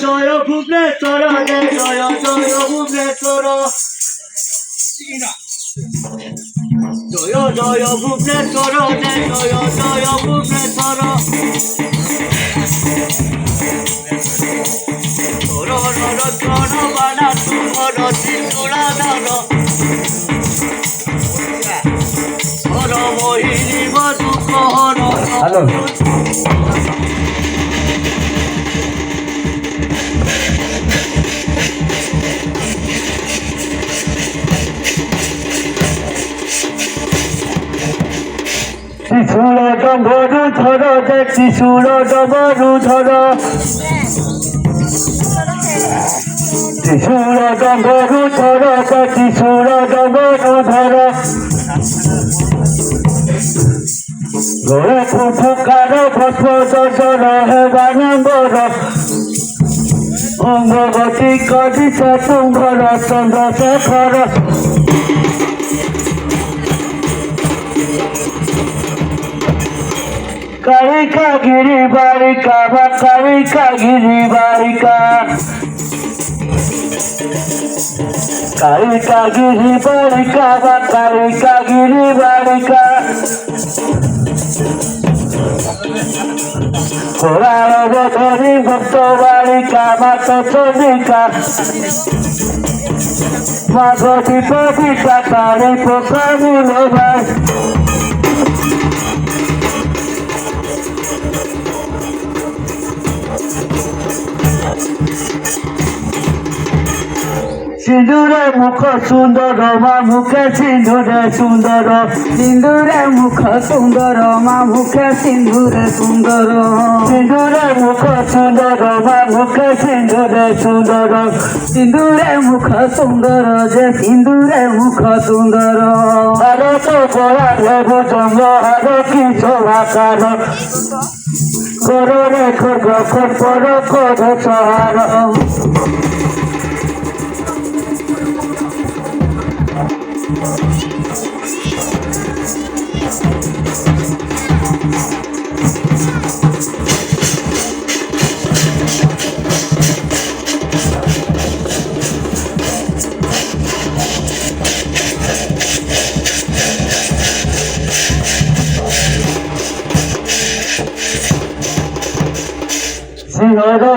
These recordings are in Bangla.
জয় ভুবনেশ্বর রে জয় জয় ভুবনেশ্বর জয় জয় ভুবনেশ্বর রে জয় জয় ভুবনেশ্বর তোর রচন বানা তুমর সিন্দুরাধর হর মোহিনী মধুক হর হ্যালো শিশুর ডমরু ধর দেখ শিশুর ডমরু ধর শিশুর ডমরু ধর দেখ শিশুর ডমরু ধর গোড়ে ফুফুকার ভস্ম দর্শন হেবানম্বর অঙ্গবতী কদিশ তুঙ্গর চন্দ্র শেখর কারিকা গিরি বারিকা বা কারিকা গিরি বারিকা কারিকা গিরি বারিকা বা কারিকা গিরি বারিকা কোরআন বধরি ভক্ত বালিকা মাত চন্দিকা মাগতি পবিতা কারি পোকামূল ভাই সিন্দুরে মুখ সুন্দর মা মুখে সিন্দুরে সুন্দর সিন্দুরে মুখ সুন্দর মা মুখে সিন্দুরে সুন্দর সিন্দুরে মুখ সুন্দর মা মুখে সিন্দুরে সুন্দর সিন্দুরে মুখ সুন্দর যে সিন্দুরে মুখ সুন্দর আর তো বড় দেব জঙ্গ আর কি শোভাকার করো রে খোর খোর পর খোর সহার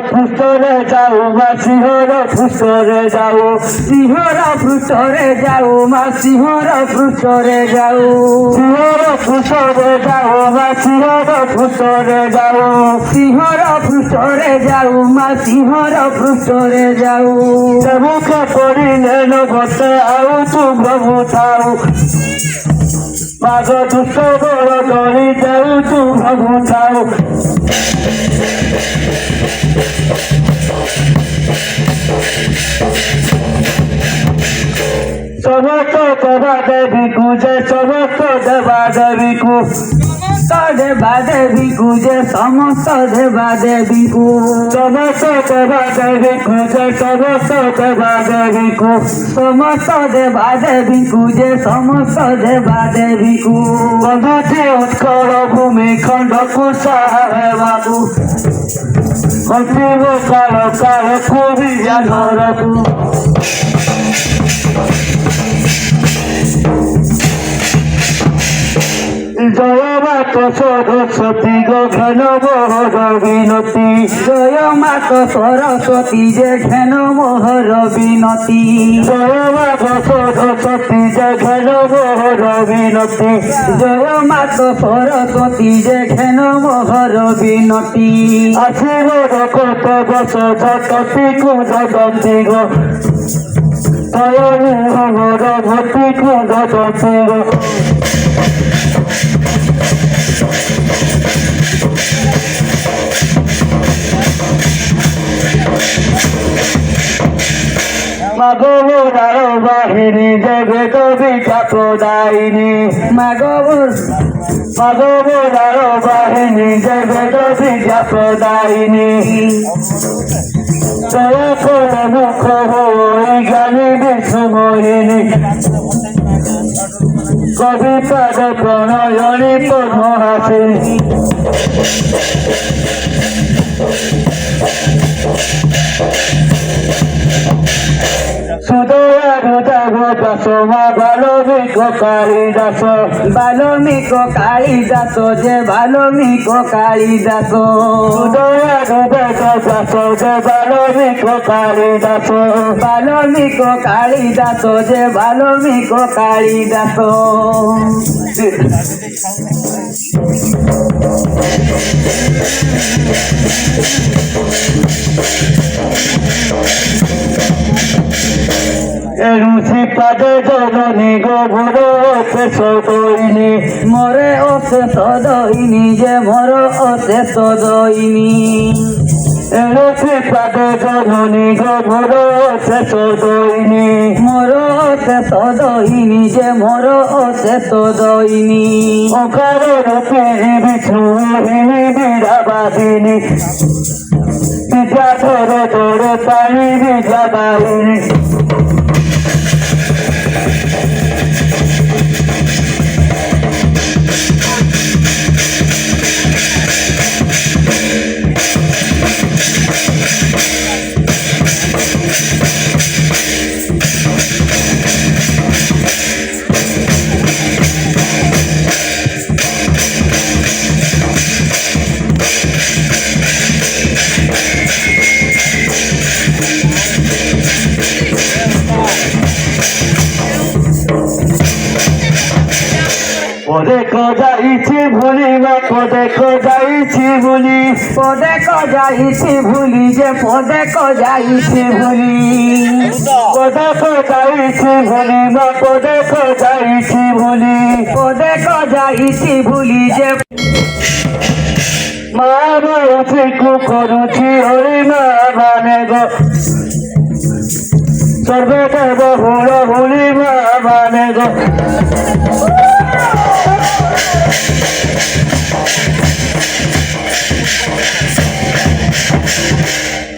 ପୃଷ୍ଠରେ ଯାଉ ମା ସିଂହର ପୃଷ୍ଠରେ ଯାଉ ସିଂହର ପୃଷ୍ଠରେ ଯାଉ ମା ସିଂହର ପୃଷ୍ଠରେ ଯାଉ ସିଂହର ପୃଷ୍ଠରେ ଯାଉ ମା ସିଂହର ପୃଷ୍ଠରେ ଯାଉ ସିଂହର ପୃଷ୍ଠରେ ଯାଉ ମା ସିଂହର ପୃଷ୍ଠରେ ଯାଉ ମୁଖ ପଡ଼ିଲେ ନଗତେ ଆଉ ତୁ ପ୍ରଭୁ ଥାଉ ବାଘ ଦୁଷ୍ଟ ବଳ କରି ଯାଉ ତୁ ପ୍ରଭୁ ଥାଉ সমস্ত দেবা দেবীকু যে সমস্ত দেবা দেবীকু দেবা দেবীকু যে সমস্ত দেবা দেবীকু সমস্ত দেবা দেবীকু যে সমস্ত দেবা দেবীকু সমস্ত দেবা দেবীকু যে সমস্ত দেবা দেবীকু বন্ধুটি উৎকল ভূমি খণ্ডকু সাহেবাকু অন্তিম কাল কাল কবি জানরকু জয় মাত সরস্বতী ঘন মোহর বিনতি জয় মাত সরস্বতী যে ঘন মোহর বিনতি জয় মাত সরস্বতী যে ঘন মোহর বিনতি জয় মাত সরস্বতী যে ঘন মোহর বিনতি আসিব কত বস ঝটতি কুদন্তি গো জয় মোহর ভক্তি কুদন্তি গো মাগবুরার বাহিনী দেবে কবিতা প্রদায়িনী মাগবুরার বাহিনী দেবে কবিতা প্রদায়িনী জয় করে মুখ হই জ্ঞানী বিষ্ণুমোহিনী কবিতা প্রণয়নী পদ্মহাসিনী সুদয়ারু দেবদাস মা বাল্মীক কালিদাস বাল্মীক কালিদাস যে বাল্মীক কালিদাস সুদয়ারু দেবদাস যে বাল্মীক কালিদাস বাল্মীক কালিদাস যে বাল্মীক কালিদাস ঋষি পাদে জননী গোবর অশেষ দইনি মরে অশেষ দইনি যে মর অশেষ দইনি ঋষি পাদে জননী গোবর অশেষ দইনি মর অশেষ দইনি যে মর অশেষ দইনি অকার রূপে বিষ্ণু মোহিনী বীরাবাদিনী বিদ্যা ধরে ধরে পানি বিদ্যা বাহিনী পদেক যাইছি ভুলি মা পদেক যাইছি ভুলি পদেক যাইছি ভুলি যে পদেক যাইছি ভুলি পদেক যাইছি ভুলি মা পদেক যাইছি ভুলি পদেক যাইছি ভুলি যে মা মারুছি করুছি হরি মা মানে গো সর্বদেব হুল হুলি মা মানে গো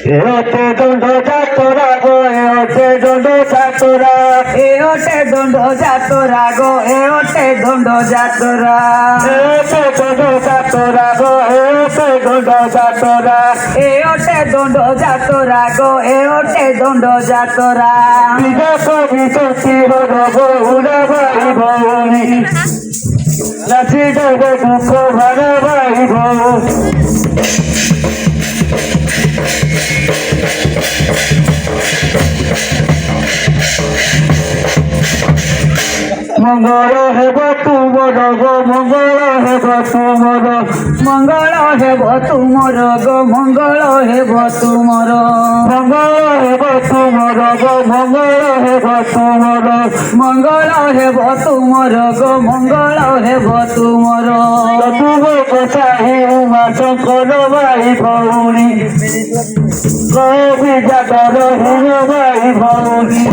এতে দণ্ড যাতরা গো এতে দণ্ড যাতরা এতে দণ্ড যাতরা গো এতে দণ্ড যাতরা এতে দণ্ড যাতরা গো এতে দণ্ড যাতরা এতে দণ্ড যাতরা গো এতে দণ্ড যাতরা বিদেশ বিদেশি হর বহুরা ভাই ভৌনি নাচি দেবে দুঃখ ভাড়া ভাই ভৌ মঙ্গল হেব তুমর গো মঙ্গল হেব তুমর মঙ্গল হেব তুমর গো মঙ্গল হেব তুমর মঙ্গল হেব তুমর গো মঙ্গল হেব তুমর মঙ্গল হেব তুমর গো মঙ্গল হেব তুমর তুম কথাহি উমা শঙ্কর ভাই ভৌরী কবি জাতর হির ভাই ভৌরী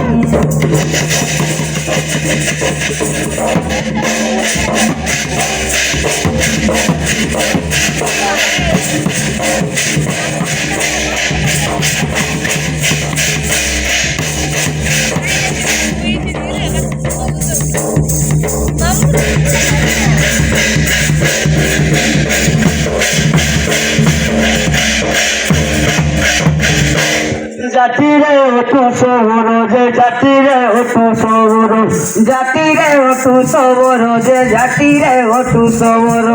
জাতিরে ওঠু সবর যে জাতিরে ওঠু সবর জাতিরে ওঠু সবর যে জাতিরে ওঠু সবর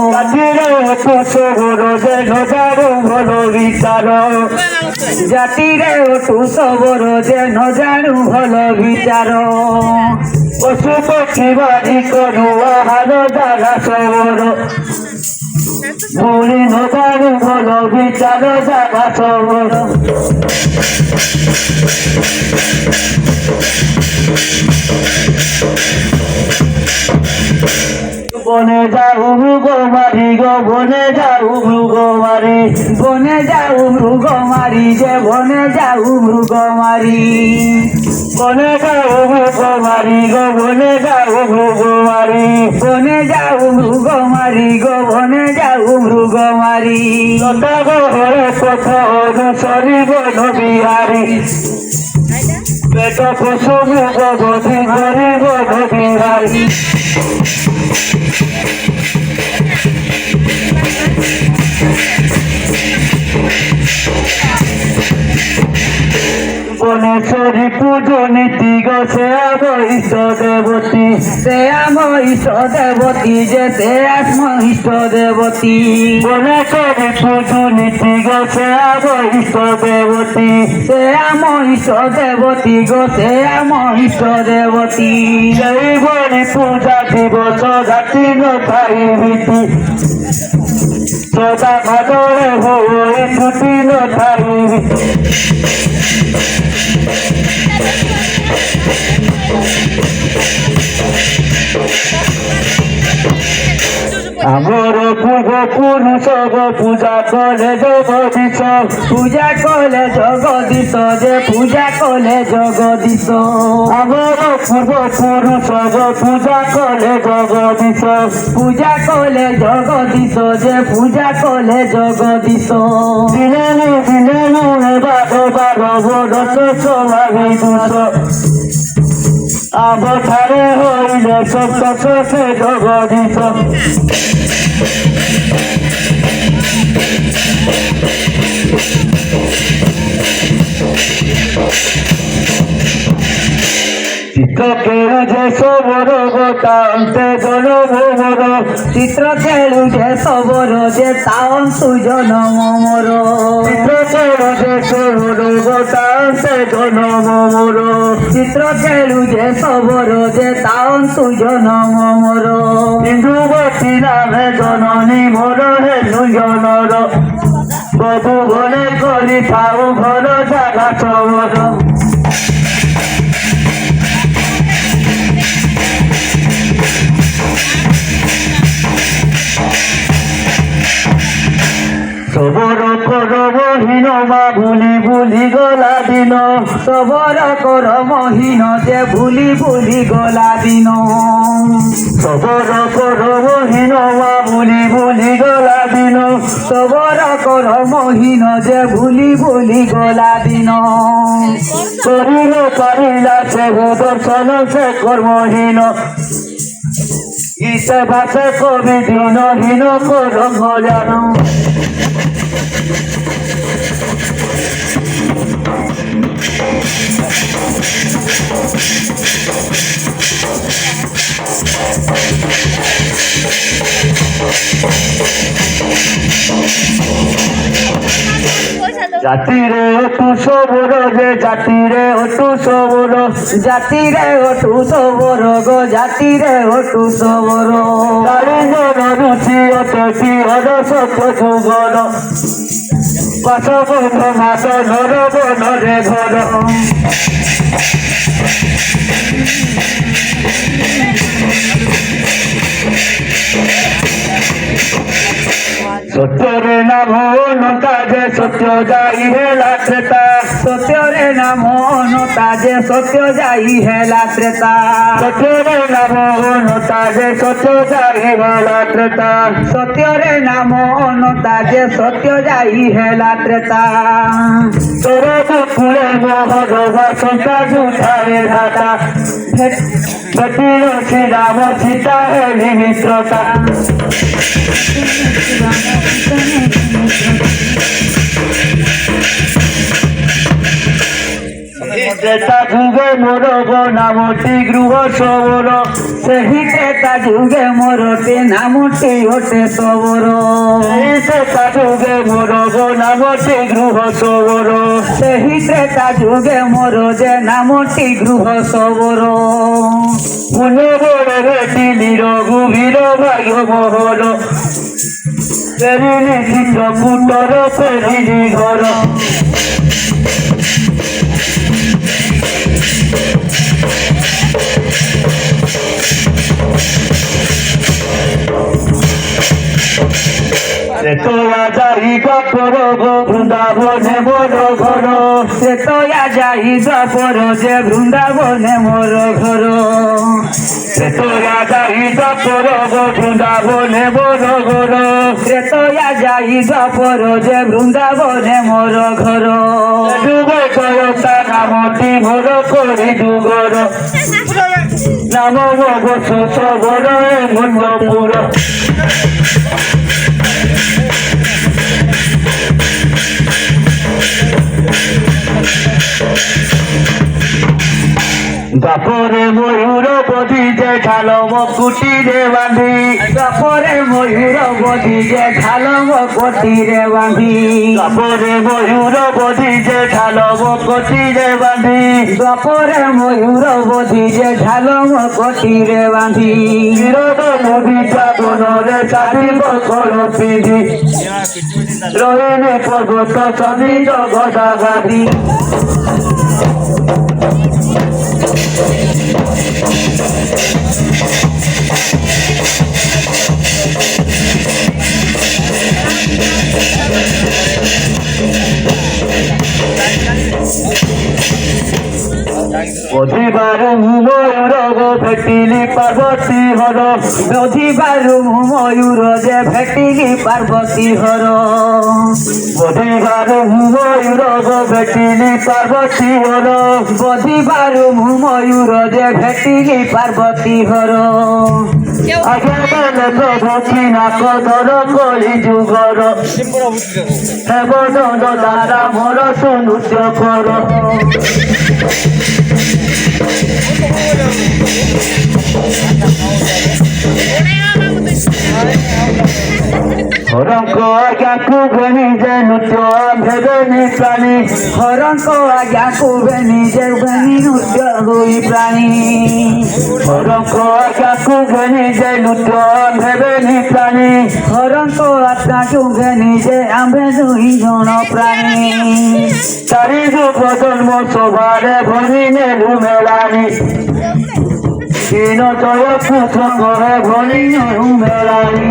জাতিরে ওঠু সবর যে নজারু ভাল বিচার জাতিরে ওঠু সবর যে নজারু ভাল বিচার পশু পক্ষী বাড়ি করু আহার দ্বারা সবর ভুলি নজারু ভাল বিচার দ্বারা সবর বনে যাও মৃগ মারি গো বনে যাও মৃগ মারি বনে যাও মৃগ মারি যে বনে যাও মৃগ মারি বনে যাও মৃগ মারি গো বনে যাও মৃগ মারি বনে যাও মৃগ মারি গো বনে যাও মৃগ মারি লতা গহরে পথ অনুসরি বন বিহারি পেট পশু মৃগ গতি করি বন বিহারি বনেশ্বরী পুজো নীতি গো সে আম ইষ্ট দেবতী সে আম ইষ্ট দেবতী যে সে আত্ম ইষ্ট দেবতী বনেশ্বরী পুজো নীতি গো সে আম ইষ্ট দেবতী সে আম ইষ্ট দেবতী গো সে আম ইষ্ট দেবতী সেই বলি পূজা দিবস জাতি নথাই ভীতি সদা ভাদরে হই ছুটি নথাই ভীতি আমার পূর্ব পুরুষ পূজা কলে জগদীশ পূজা কলে জগদীশ যে পূজা কলে জগদীশ আমার পূর্ব পুরুষ পূজা কলে জগদীশ পূজা কলে জগদীশ যে পূজা কলে জগদীশ দিলেনু দিলেনু বারো বারো বরস সবাই দুষ আবঠারে হইলে সপ্তশে জগদীশ চিত্র কেড়ু যে সবর গোটান্তে জনমর চিত্র কেড়ু যে সবর যে তান্তু জনমর চিত্র কেড়ু যে সবর গোটান্তে জনমর চিত্র কেড়ু যে সবর যে তান্তু জনমর সিন্ধুবতী নামে জননী মোর হেলু জনর বধু বলে করি থাউ ঘর জাগা সবর সবর কর মহিন মা ভুলি ভুলি গলা দিন সবর কর মহিন যে ভুলি ভুলি গলা দিন সবর কর মহিন মা ভুলি ভুলি গলা দিন সবর কর মহিন যে ভুলি ভুলি গলা দিন করিল পারিলা সে দর্শন সে কর্মহীন গীতে ভাষে কবি দিনহীন কর জান পয়সা জাতিরে অটু সবর রে জাতিরে অটু সবর জাতিরে অটু সবর গো জাতিরে অটু সবর তারি নর রুচি অতটি হর সত্য যুগর বাসবন মাস নর বনরে ঘর সত্যরে নাম অনতা যে সত্য যাই হেলা ত্রেতা সত্যরে নাম অনতা যে সত্য যাই হেলা ত্রেতা সত্যরে নাম অনতা যে সত্য যাই হেলা ত্রেতা সত্যরে নাম অনতা যে সত্য যাই হেলা ত্রেতা তোর বুকুলে মহরবা সন্তা জুঠারে ঢাকা ভেটিল শ্রীরাম সীতা হেলি মিত্রতা ত্রেতা যুগে মোর নামটি গৃহ সবর সেই ত্রেতা যুগে মোরতে নামটি ওঠে সবর সেই ত্রেতা যুগে মোর নামটি গৃহ সবর সেই ত্রেতা যুগে মোর যে নামটি গৃহ সবর পুনর রেটিলির গভীর ভাগ্য মহল ফেরিলি চিত্রকূটর ফেরিলি ঘর তোয়া যাই গপর বৃন্দাবনে মোর ঘর সে তোয়া যাই গপর যে বৃন্দাবনে মোর ঘর সে তোয়া যাই গপর বৃন্দাবনে মোর ঘর সে তোয়া যাই গপর যে বৃন্দাবনে মোর ঘর যুগে কয়তা নামটি মোর করি যুগর নাম বস সবর মন্ডপুর বাপরে ময়ূর বধি যে ঢালব কুটিরে বাঁধি বাপরে ময়ূর বধি যে ঢালব কুটিরে বাঁধি বাপরে ময়ূর বধি যে ঢালব কুটিরে বাঁধি বাপরে ময়ূর বধি যে ঢালব কুটিরে বাঁধি বিরোধ নদী বনরে চাঁদিব কর পিধি রহিনে পর্বত সমিত গদা গাধি অধিবারু ময়ূর ভেটিলি পার্বতী হর অধিবারু ময়ূর যে ভেটিলি পার্বতী হর অধিবারু ময়ূর ভেটিলি পার্বতী হর অধিবারু ময়ূর যে ভেটিলি পার্বতী হর আগে বলে প্রভু কিনা কদর কলি যুগর হেবদন্দ দ্বারা মোর সুনুচ কর হরঙ্ক আজ্ঞাକୁ বেনি যে নৃত্য ভেবেনি প্রাণী হরঙ্ক আজ্ঞাକୁ বেনি যে বেনি নৃত্য হই প্রাণী হরঙ্ক আজ্ঞাକୁ বেনি যে নৃত্য ভেবেনি প্রাণী হরঙ্ক আজ্ঞাକୁ বেনি যে আম্ভে দুই জন প্রাণী চারি যুগ জন্ম সভারে ভনিনে মেলানি দিন জয় পুত্র কহে ভনিনে মেলানি